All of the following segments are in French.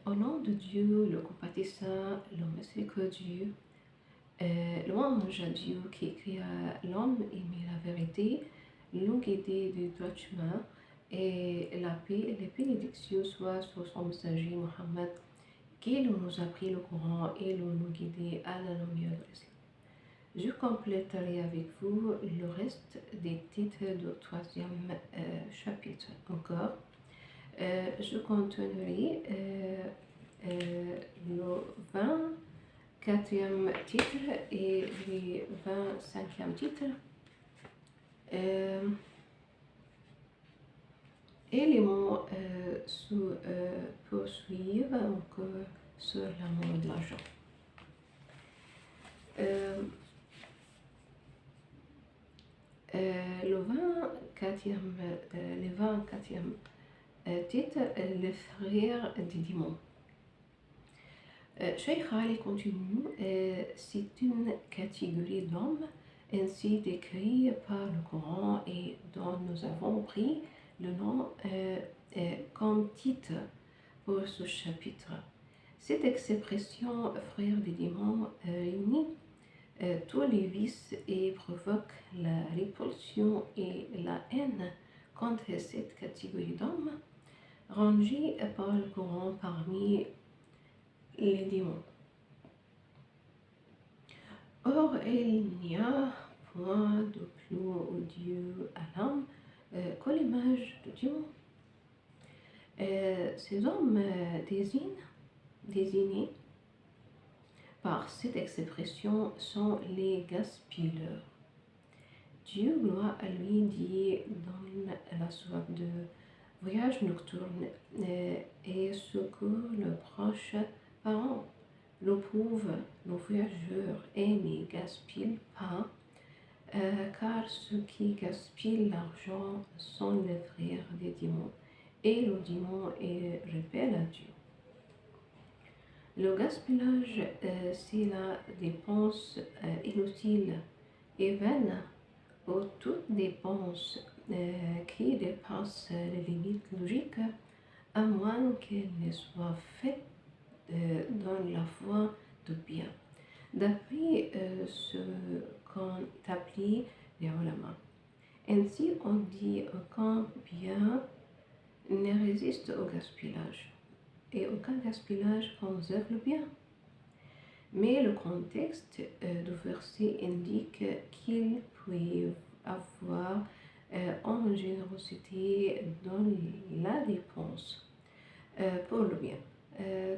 Au nom de Dieu, le compatissant, le miséricordieux, louange à Dieu qui créa l'homme et mit la vérité, l'ont guidé du droit chemin, et la paix et les bénédictions soient sur son messager Mohammed, qui nous a pris le Coran et nous guidé à la lumière de l'Islam. Je compléterai avec vous le reste des titres du troisième chapitre. Encore, je continuerai le 24e titre et le 25e titre. Éléments poursuivre encore sur l'amour de l'argent. Le 24e titre, le frère des démons. Cheikh Ali continue, c'est une catégorie d'hommes ainsi décrit par le Coran et dont nous avons pris le nom comme titre pour ce chapitre. Cette expression frère des démons réunit tous les vices et provoque la répulsion et la haine contre cette catégorie d'hommes, rangée par le Coran parmi les démons. Or, il n'y a point de plus odieux à l'homme que l'image de Dieu. Ces hommes désignés par cette expression sont les gaspilleurs. Dieu, gloire à lui, dit dans la sourate de Voyage nocturne, et secourt le proche parent, le pauvre, le voyageur, et ne gaspille pas, car ceux qui gaspillent l'argent sont les frères des démons, et le démon est rebelle à Dieu. Le gaspillage, c'est la dépense inutile et vaine, ou toute dépense qui dépasse les limites logiques, à moins qu'elle ne soit faite dans la voie de bien, d'après ce qu'on appelle les ulama. Ainsi, on dit aucun bien ne résiste au gaspillage, et aucun gaspillage conserve le bien. Mais le contexte du verset indique qu'il peut avoir une générosité dans la dépense pour le bien,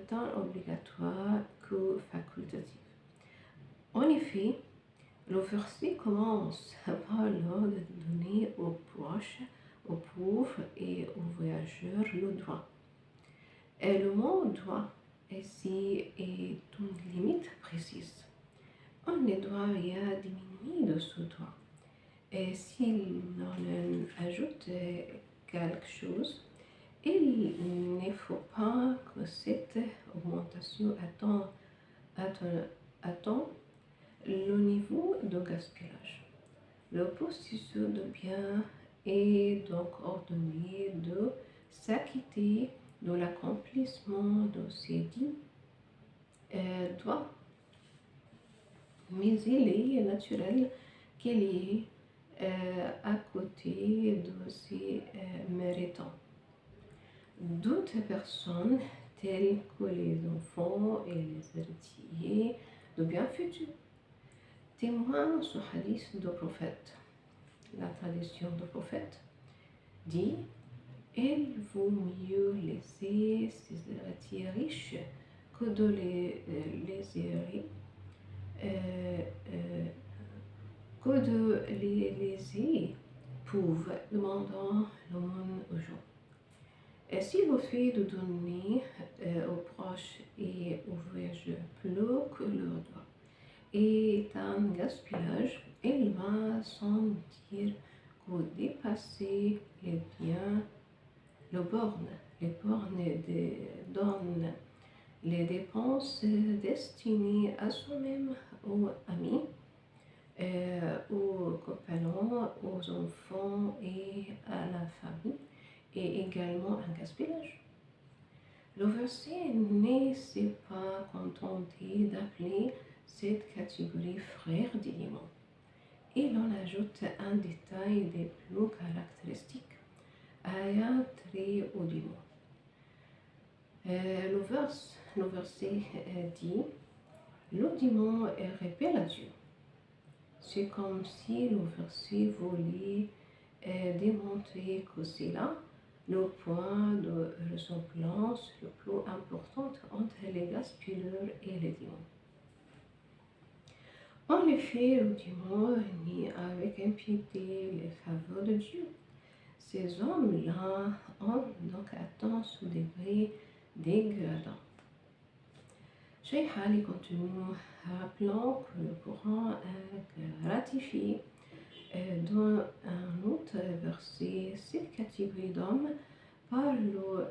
tant obligatoire que facultatif. En effet, le verset commence par l'ordre de donner aux proches, aux pauvres et aux voyageurs le droit. Et le mot droit ici est une limite précise. On ne doit rien diminuer de ce droit. Et s'il en ajoute quelque chose, il ne faut pas que cette augmentation atteigne le niveau de gaspillage. Le possesseur de bien est donc ordonné de s'acquitter de l'accomplissement de ses dits droits, mais il est naturel qu'il y ait à côté de ses méritants d'autres personnes telles que les enfants et les héritiers de biens futurs. Témoin ce hadith du prophète. La tradition du prophète dit: il vaut mieux laisser ses héritiers riches que de les laisser pauvres, demandant l'aumône aux gens. Et si le fait de donner aux proches et aux voyageurs plus que leur droit est un gaspillage, il va sentir que dépasser les biens, les bornes donnent les dépenses destinées à soi-même, aux amis, aux compagnons, aux enfants et à la famille, et également un gaspillage. Le verset ne s'est pas contenté d'appeler cette catégorie frère des démons. Il en ajoute un détail des plus caractéristiques à un trait au démon. Le verset dit: le démon répète à Dieu. C'est comme si le verset voulait démontrer que c'est là le point de ressemblance le plus important entre les gaspilleurs et les démons. En effet, le démon nie avec impiété les faveurs de Dieu. Ces hommes-là ont donc atteint ce degré dégradant. Cheikh Ali continue, rappelant que le Coran a ratifié dans un autre verset cette catégorie d'hommes par le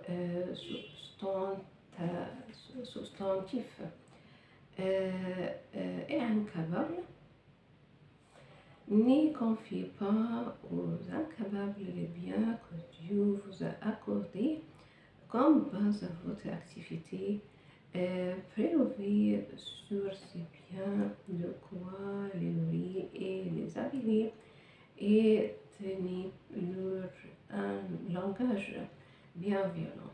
substantif est incapable. Ne confiez pas aux incapables les biens que Dieu vous a accordés comme base à votre activité. Prélevez sur ces biens de quoi les nourrir et les habiller, et tenez-leur un langage bienveillant.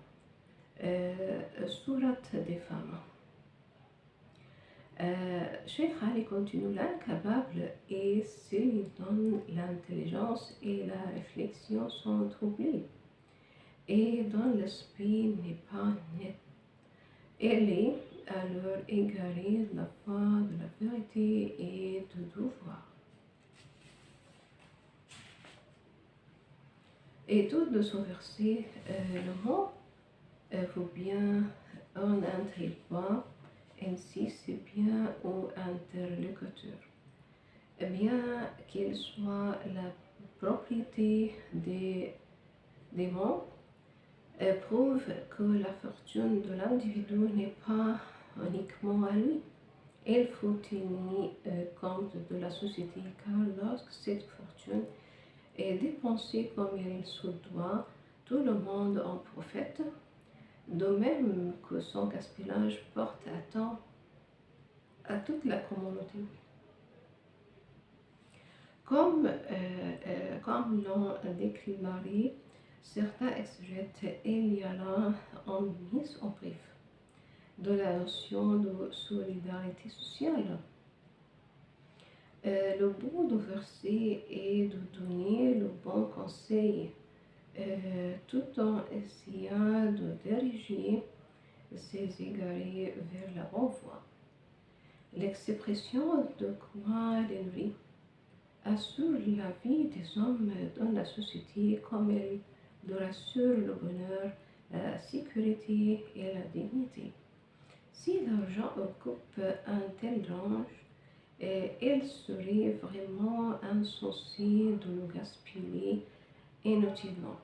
Sourate des femmes. Cheikh Ali continue: l'incapable et celui dont l'intelligence et la réflexion sont troublées, et dont l'esprit n'est pas net. Elle est alors égarée de la foi, de la vérité et du devoir. Et tout de ce verset, le mot faut bien en interrogatoire, ainsi c'est bien au interlocuteur. Bien qu'il soit la propriété des démons, prouve que la fortune de l'individu n'est pas uniquement à lui. Il faut tenir compte de la société, car lorsque cette fortune est dépensée comme il se doit, tout le monde en profite, de même que son gaspillage porte atteinte à toute la communauté. Comme l'ont déclaré certains exégètes, il y a là une mise en bref de la notion de solidarité sociale. Le but du verset est de donner le bon conseil, tout en essayant de diriger ses égarés vers la bonne voie. L'expression de croire les nourrir assure la vie des hommes dans la société comme elle leur assure le bonheur, la sécurité et la dignité. Si l'argent occupe un tel rang, il serait vraiment insensé de le gaspiller inutilement,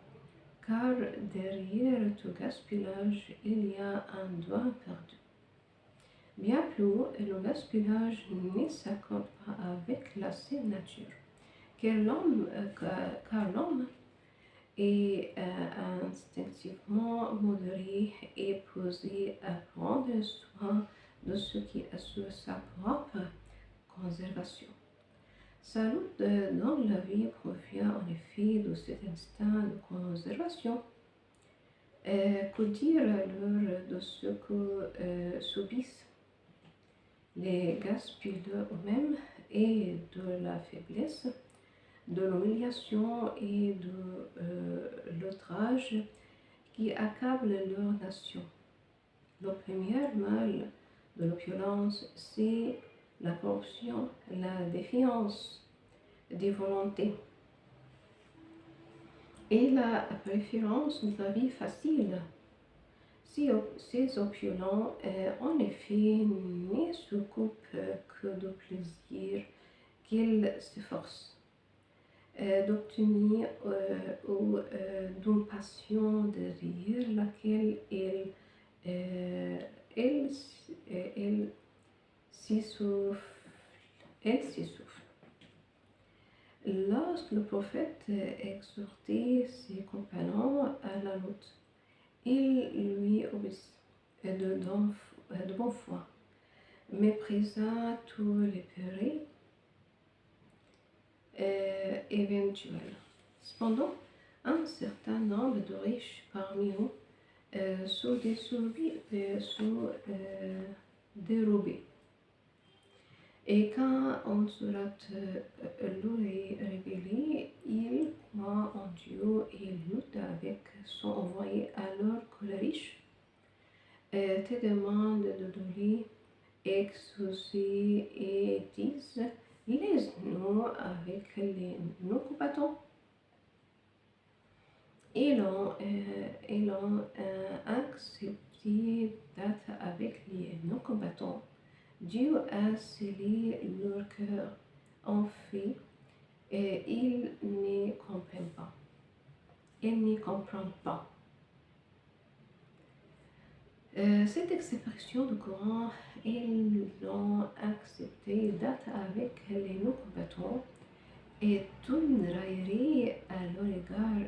car derrière tout gaspillage, il y a un droit perdu. Bien plus, le gaspillage ne s'accorde pas avec la saine nature, car l'homme est instinctivement modéré et posé à prendre soin de ce qui assure sa propre conservation. Sa lutte dans la vie provient en effet de cet instinct de conservation. Que dire alors de ce que subissent les gaspilleurs eux-mêmes, et de la faiblesse, de l'humiliation et de l'outrage qui accablent leur nation? Le premier mal de l'opulence, c'est la corruption, la défiance des volontés et la préférence de la vie facile. Ces opulents, en effet, ne s'occupent que de plaisir qu'ils s'efforcent d'obtenir ou d'une passion derrière laquelle ils s'essoufflent. Lorsque le prophète exhortait ses compagnons à la lutte, ils lui obéissaient. de bonne foi, méprisa tous les périls éventuels. Cependant, un certain nombre de riches parmi eux sont dérobés. Et quand on sera leur est révélé, ils croient en Dieu et luttent avec son envoyé. Alors que les riches te demandent de donner exaucer et disent laisse-nous avec nos compatriotes. Ils ont accepté d'être avec nos combattants. Dieu a scellé leur cœur en fait et ils n'y comprennent pas. Ils n'y comprennent pas. Cette expression du Coran, ils ont accepté d'être avec les non-combattants et une raillerie à leur égard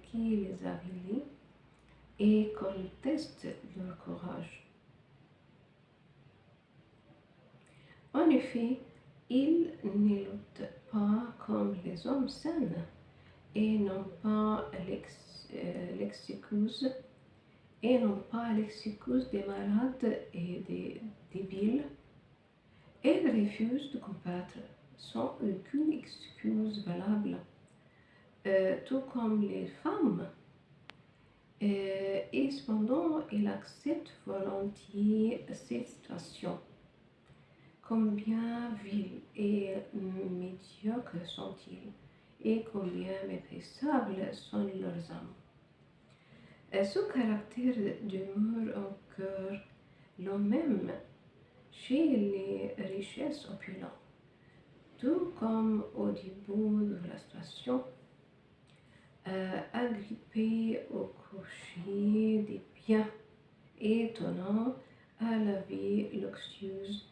qui les avilit et conteste leur courage. En effet, ils ne luttent pas comme les hommes sains et n'ont pas l'excuse des malades et des débiles. Ils refusent de combattre sans aucune excuse valable, tout comme les femmes. Et cependant, ils acceptent volontiers cette situation. Combien vils et médiocres sont-ils, et combien méprisables sont leurs âmes. Ce caractère demeure encore le même chez les richesses opulentes. Tout comme au début de la situation, agrippés au crochet des biens étonnants à la vie luxueuse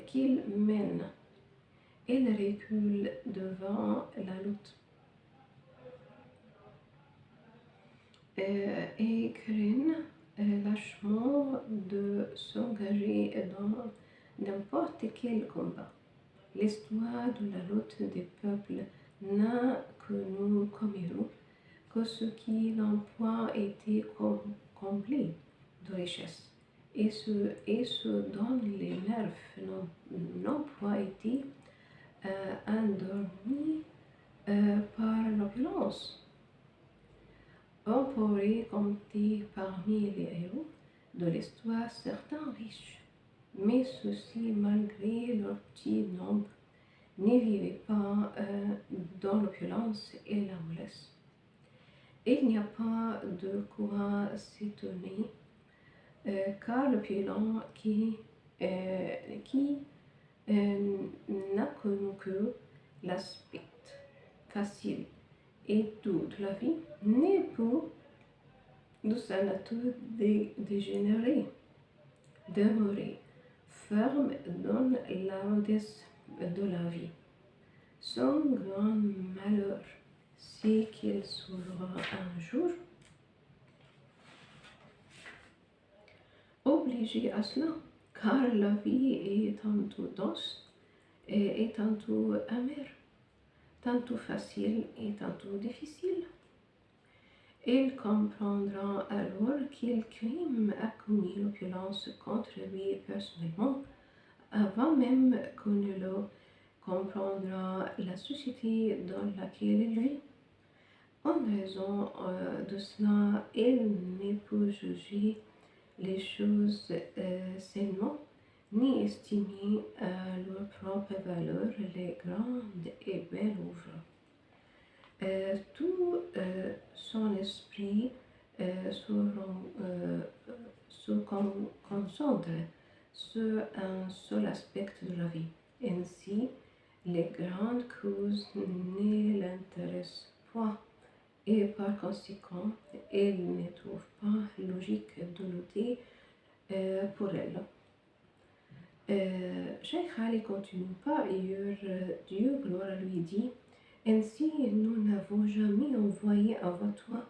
qu'ils mènent. Ils reculent devant la lutte et craignent lâchement de s'engager dans n'importe quel combat. L'histoire de la lutte des peuples n'a connu comme héros que ceux qui n'ont point été comblés de richesses et ceux dont les nerfs n'ont point été endormis par l'opulence. On pourrait compter parmi les héros de l'histoire certains riches, mais ceux-ci, malgré leur petit nombre, ne vivaient pas dans l'opulence et la mollesse. Il n'y a pas de quoi s'étonner, car l'opulent qui n'a connu que l'aspect facile et doux de la vie, n'est pas de sa nature dégénérée, demeurer ferme dans la rudesse de la vie. Son grand malheur, c'est qu'il sera un jour obligé à cela, car la vie est tantôt douce et tantôt amère, tantôt facile et tantôt difficile. Il comprendra alors quel crime a commis l'opulence contre lui personnellement, avant même qu'on ne le comprendra la société dans laquelle il vit. En raison de cela, il ne peut juger les choses sainement, ni estimer à leur propre valeur les grandes et belles œuvres. Tout son esprit se concentre sur un seul aspect de la vie. Ainsi, les grandes causes ne l'intéressent point et par conséquent, il ne trouve pas logique de lutter pour elle. Cheikh Ali continue par ailleurs, Dieu, gloire à lui, dit: ainsi, nous n'avons jamais envoyé avant toi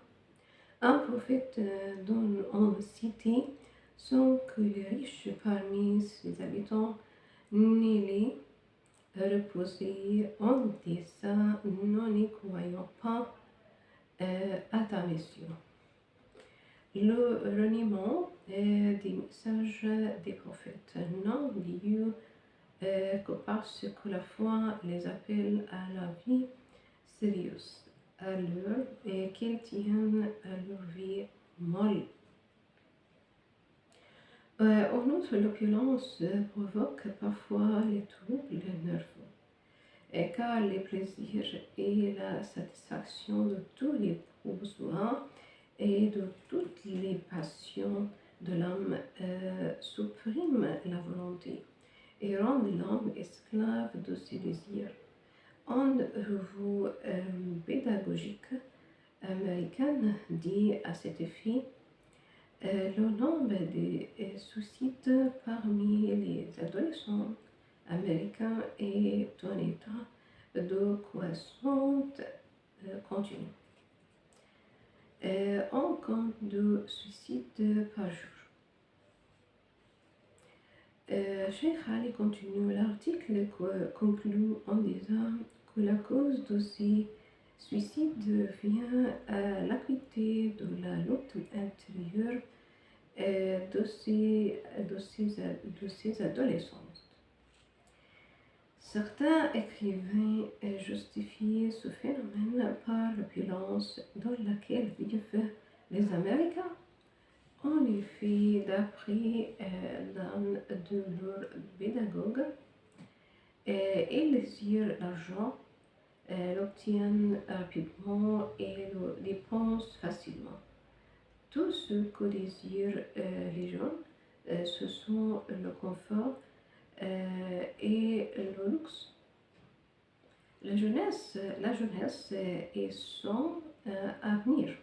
un prophète dont on citait sans que les riches parmi ses habitants n'aient les reposer en dessein, non y croyant pas à ta mission. Le reniement des messages des prophètes n'a lieu que parce que la foi les appelle à la vie sérieuse, à l'heure et qu'ils tiennent à leur vie molle. En outre, l'opulence provoque parfois les troubles nerveux, car les plaisirs et la satisfaction de tous les besoins et de toutes les passions de l'âme suppriment la volonté et rendent l'homme esclave de ses désirs. Une revue pédagogique américaine dit à cet effet le nombre des suicides parmi les adolescents américains est en état de croissante continue. On compte de suicides par jour. Cheikh Ali continue l'article conclut en disant que la cause de ces suicides vient à l'acuité de la lutte intérieure de ces adolescents. Certains écrivains justifient ce phénomène par l'opulence dans laquelle vivent les Américains. En effet, d'après l'un de leurs pédagogues, ils désirent l'argent, l'obtiennent rapidement et le dépensent facilement. Tout ce que désirent les jeunes, ce sont le confort et le luxe. La jeunesse est son avenir.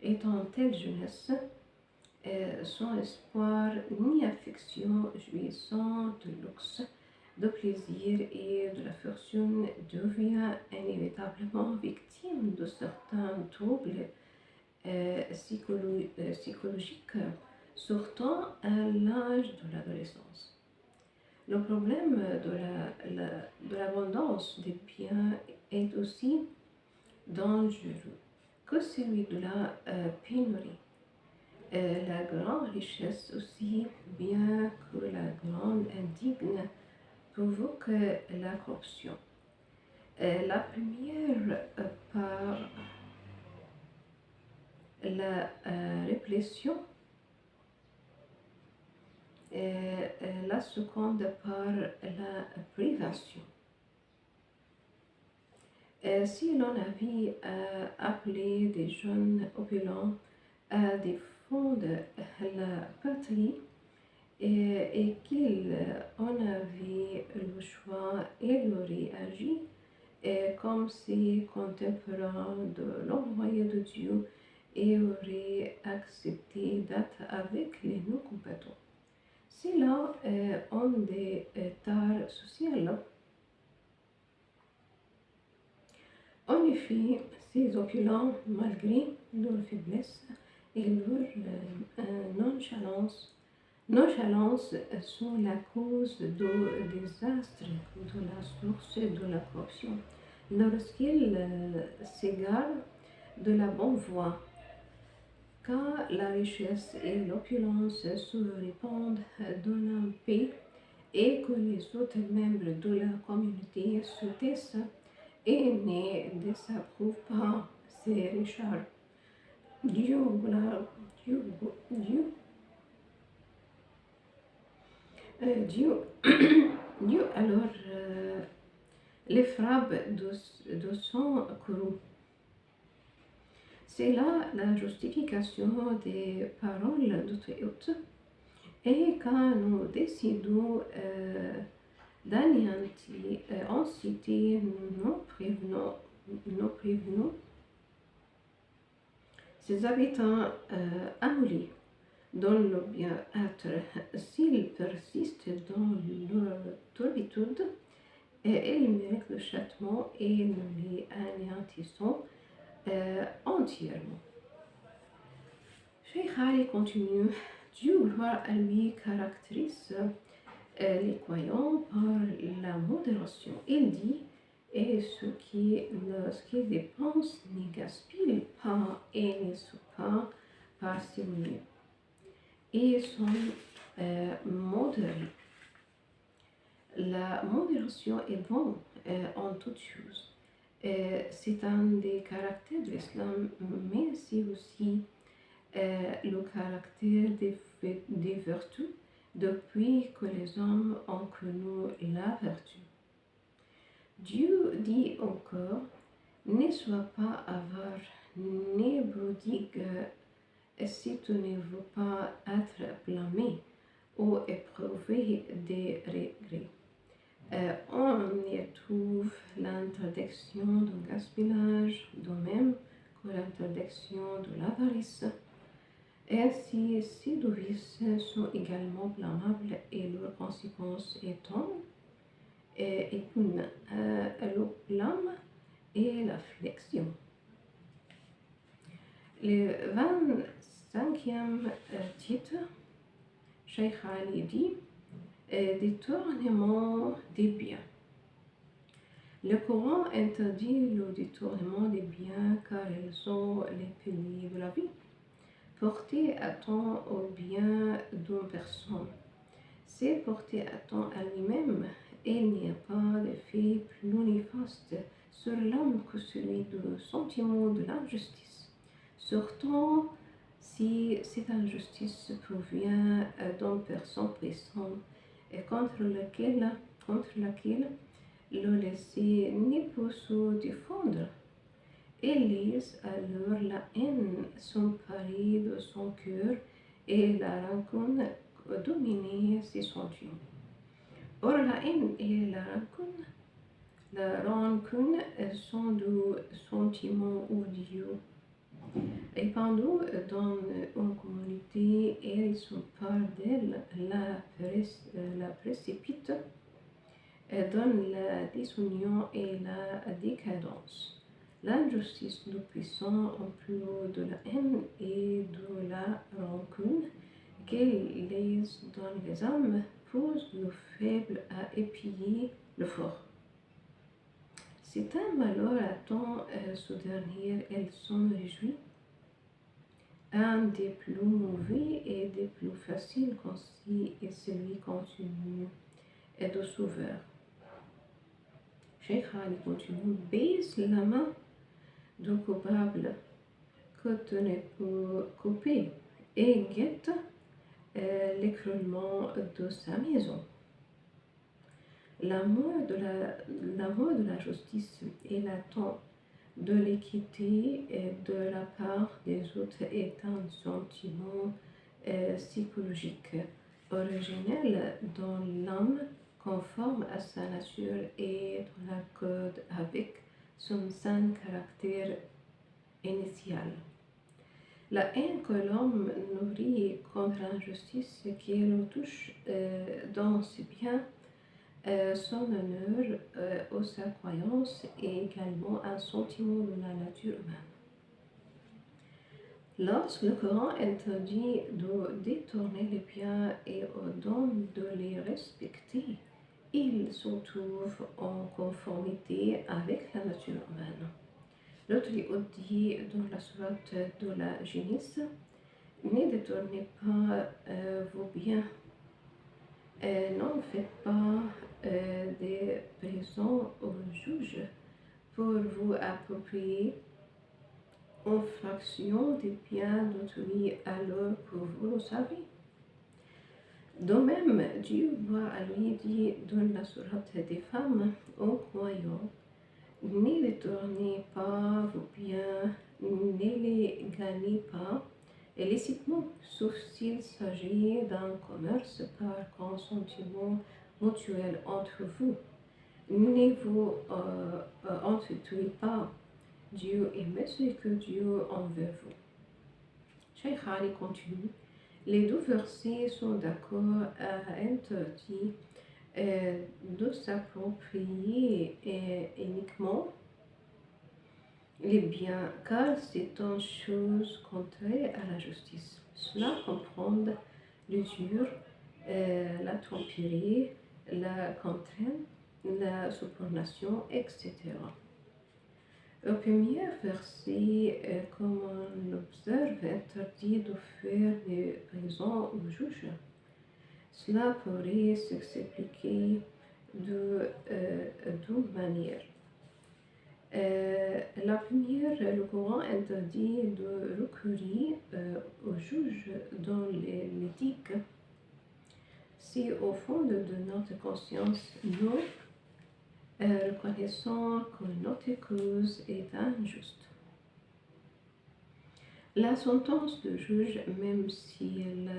Étant telle jeunesse, sans espoir ni affection, jouissant de luxe, de plaisir et de la fortune, devient inévitablement victime de certains troubles psychologiques, surtout à l'âge de l'adolescence. Le problème de l'abondance des biens est aussi dangereux que celui de la pénurie. La grande richesse aussi, bien que la grande indigne, provoque la corruption. La première par la répression, la seconde par la privation. Si l'on avait appelé des jeunes opulents à défendre la patrie et qu'ils en avaient le choix, ils auraient agi comme ses contemporains de l'envoyé de Dieu et auraient accepté d'être avec les non-combattants. C'est là un des tares sociales. En effet, ces opulents, malgré leur faiblesse et leur nonchalance, sont la cause de désastres, de la source de la corruption. Lorsqu'ils s'égarent de la bonne voie, quand la richesse et l'opulence se répandent dans un pays et que les autres membres de la communauté se taisent et ne désapprouvent pas ces richards, Dieu, Dieu, Dieu, Dieu, Dieu alors les frappe de son courroux. C'est là la justification des paroles de Théote. Et quand nous décidons d'anéantir en cité, nous prévenons ses habitants amollis dans le bien-être s'ils persistent dans leur turbitude. Ils méritent le châtiment et nous les anéantissons entièrement. Cheikh Ali continue, Dieu, gloire à lui, caractérise les croyants par la modération. Il dit, et ce qui dépense ne gaspille pas et ne sont pas parcimonieux et sont modérés. La modération est bonne en toutes choses. C'est un des caractères de l'islam, mais c'est aussi le caractère des vertus depuis que les hommes ont connu la vertu. Dieu dit encore, ne sois pas avare, ni prodigue, si tu ne veux pas être blâmé ou éprouver des regrets. On y trouve l'interdiction du gaspillage, de même que l'interdiction de l'avarice. Ainsi, ces deux vices sont également blâmables et leurs conséquences étant le blâme et l'affliction. Le 25e titre, Cheikh Ali dit détournement des biens. Le Coran interdit le détournement des biens car ils sont les piliers de la vie. Porter attention aux biens d'une personne, c'est porter attention à lui-même. Il n'y a pas d'effet plus néfaste sur l'homme que celui du sentiment de l'injustice, surtout si cette injustice provient d'une personne puissante et contre laquelle le laisser ne peut se défendre. Il laisse alors la haine s'emparer de son cœur et la rancune dominer ses sentiments. Or, la haine et la rancune sont des sentiments odieux. Répandus dans une communauté, elles sont par d'elle la précipite dans la désunion et la décadence. L'injustice du puissant en plus de la haine et de la rancune qu'elle laisse dans les âmes pousse le faible à épier le fort. C'est un malheur attend ce dernier, elles s'en réjouit. Un des plus mauvais et des plus faciles conseils est celui continu et de sauveur. Cheikh Ali continue, baise la main du coupable que tu ne peux couper et guette l'écroulement de sa maison. L'amour de la justice et l'attente de l'équité de la part des autres est un sentiment psychologique originel dans l'homme, conforme à sa nature et dans l'accord avec son saint caractère initial. La haine que l'homme nourrit contre l'injustice qui le touche dans ses biens, son honneur ou sa croyance est également un sentiment de la nature humaine. Lorsque le Coran interdit de détourner les biens et ordonne de les respecter, il se trouve en conformité avec la nature humaine. Le Très-Haut dit dans la sourate de la Génisse, ne détournez pas vos biens, n'en faites pas des présents aux juges pour vous approprier en fraction des biens d'autrui alors que vous le savez. De même, Dieu va à lui dire dans la sourate des femmes aux croyants, ne détournez pas vos biens, ne les gagnez pas illicitement, sauf s'il s'agit d'un commerce par consentement mutuel entre vous. Ne vous entretuez pas, Dieu est miséricordieux envers vous. Cheikh Ali continue, les deux versets sont d'accord à interdire de s'approprier uniquement les biens, car c'est une chose contraire à la justice. Cela comprend l'usure, la tromperie, la contrainte, la subordination, etc. Au premier verset, comme on l'observe, interdit de faire des prisons aux juges. Cela pourrait s'expliquer de deux manières. La première, le Coran interdit de recourir aux juges dans l'éthique si au fond de notre conscience nous reconnaissons que notre cause est injuste. La sentence du juge, même si elle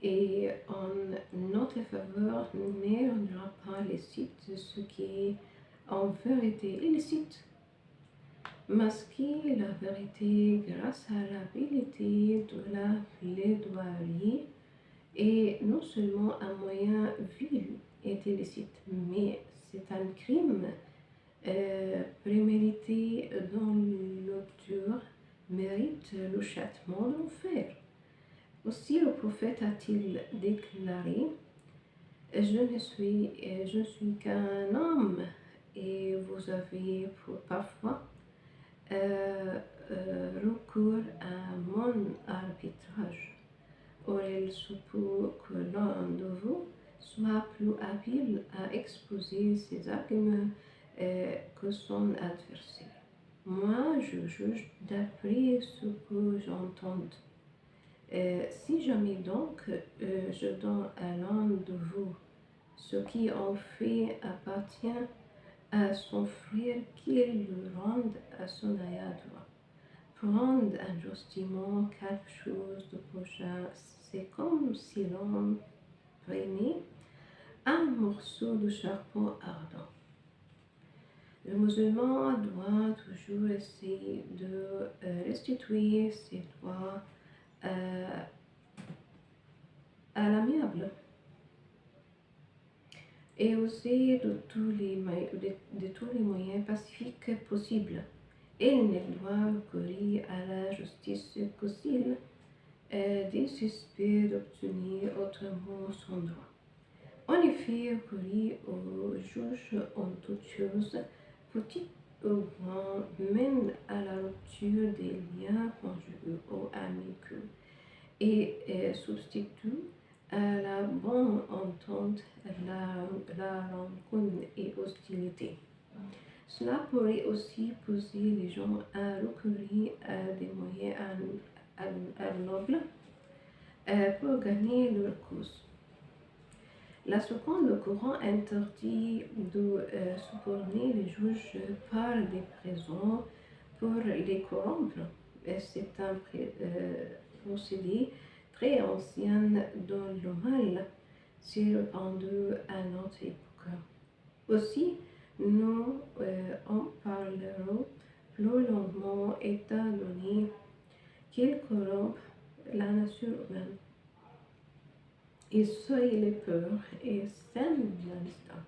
est en notre faveur, ne rendra pas licite ce qui est en vérité illicite. Masquer la vérité grâce à l'habilité de la plaidoirie est non seulement un moyen vil et illicite, mais c'est un crime prémédité dont l'auteur mérite le châtiment de l'enfer. Aussi le prophète a-t-il déclaré: je ne suis qu'un homme et vous avez parfois recours à mon arbitrage. Or, il se peut que l'un de vous soit plus habile à exposer ses arguments que son adversaire. Moi, je juge d'après ce que j'entends. Si jamais donc je donne à l'un de vous ce qui en fait appartient à son frère, qu'il le rende à son ayant droit. Prendre injustement quelque chose de prochain, c'est comme si l'on prenait un morceau de charbon ardent. Le musulman doit toujours essayer de restituer ses droits à l'amiable et user de tous les moyens pacifiques possibles. Il ne doit recourir à la justice que s'il désespère d'obtenir autrement son droit. En effet, recourir au juge en toutes choses, petit ou grand, mène à la rupture des liens conjugaux ou amicaux et substitue à la bonne entente la rancune et hostilité. Cela pourrait aussi pousser les gens à recourir à des moyens nobles pour gagner leur cause. La seconde, le Coran interdit de subordonner les juges par des prisons pour les corrompre. C'est un procédé très ancien dont le mal s'est répandu à notre époque. Aussi, nous en parlerons plus longuement étant donné qu'il corrompt la nature humaine. Et soyez les peurs et sème l'instant.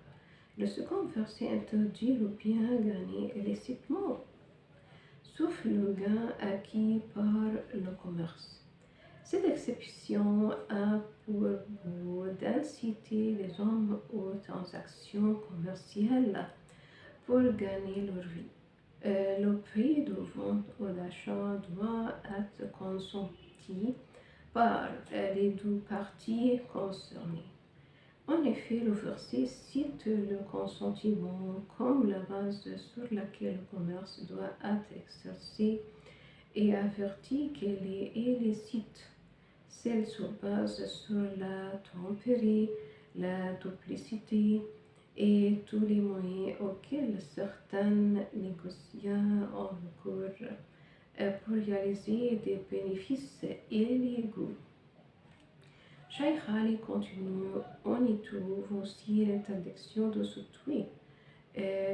Le second verset interdit le bien gagné illicitement, sauf le gain acquis par le commerce. Cette exception a pour but d'inciter les hommes aux transactions commerciales pour gagner leur vie. Le prix de vente ou d'achat doit être consenti par les deux parties concernées. En effet, le verset cite le consentement comme la base sur laquelle le commerce doit être exercé et avertit qu'elle est illicite. Celle se base sur la tromperie, la duplicité et tous les moyens auxquels certains négociants ont recours pour réaliser des bénéfices illégaux. Cheikh Ali continue: on y trouve aussi l'interdiction de se tuer,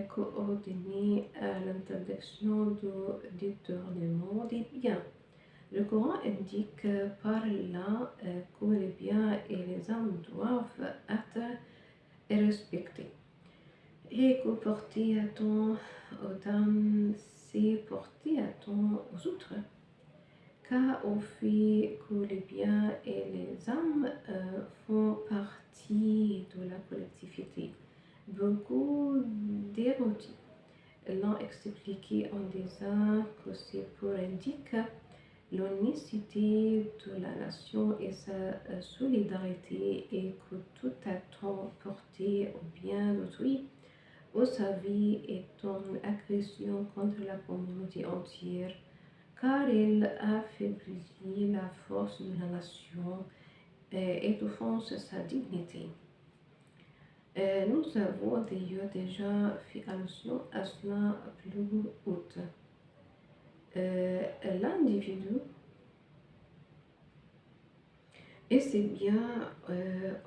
coordonnée à l'interdiction de détournement des biens. Le Coran indique par là que les biens et les âmes doivent être respectés et que porter attention aux dames, c'est porter attention aux autres. car au fait que les biens et les âmes font partie de la collectivité. Beaucoup d'érudits l'ont expliqué en disant que c'est pour indiquer l'unicité de la nation et sa solidarité et que tout atteint porté au bien d'autrui ou sa vie est une agression contre la communauté entière car elle affaiblit la force de la nation et offense sa dignité. Nous avons d'ailleurs déjà fait allusion à cela plus haut. L'individu et ses biens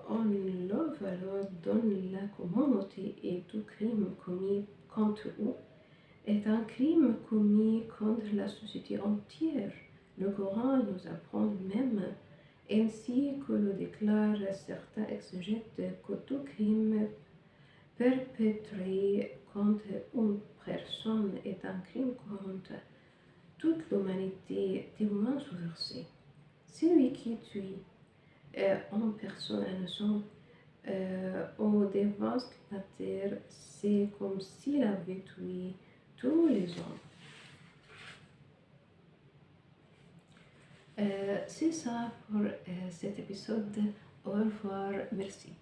ont leur valeur dans la communauté et tout crime commis contre eux est un crime commis contre la société entière. Le Coran nous apprend même, ainsi que le déclarent certains exégètes, que tout crime perpétré contre une personne est un crime contre toute l'humanité témoin versé. Celui qui tue en personne innocente ou dévaste la terre, c'est comme s'il avait tué tous les hommes. C'est ça pour cet épisode. Au revoir, merci.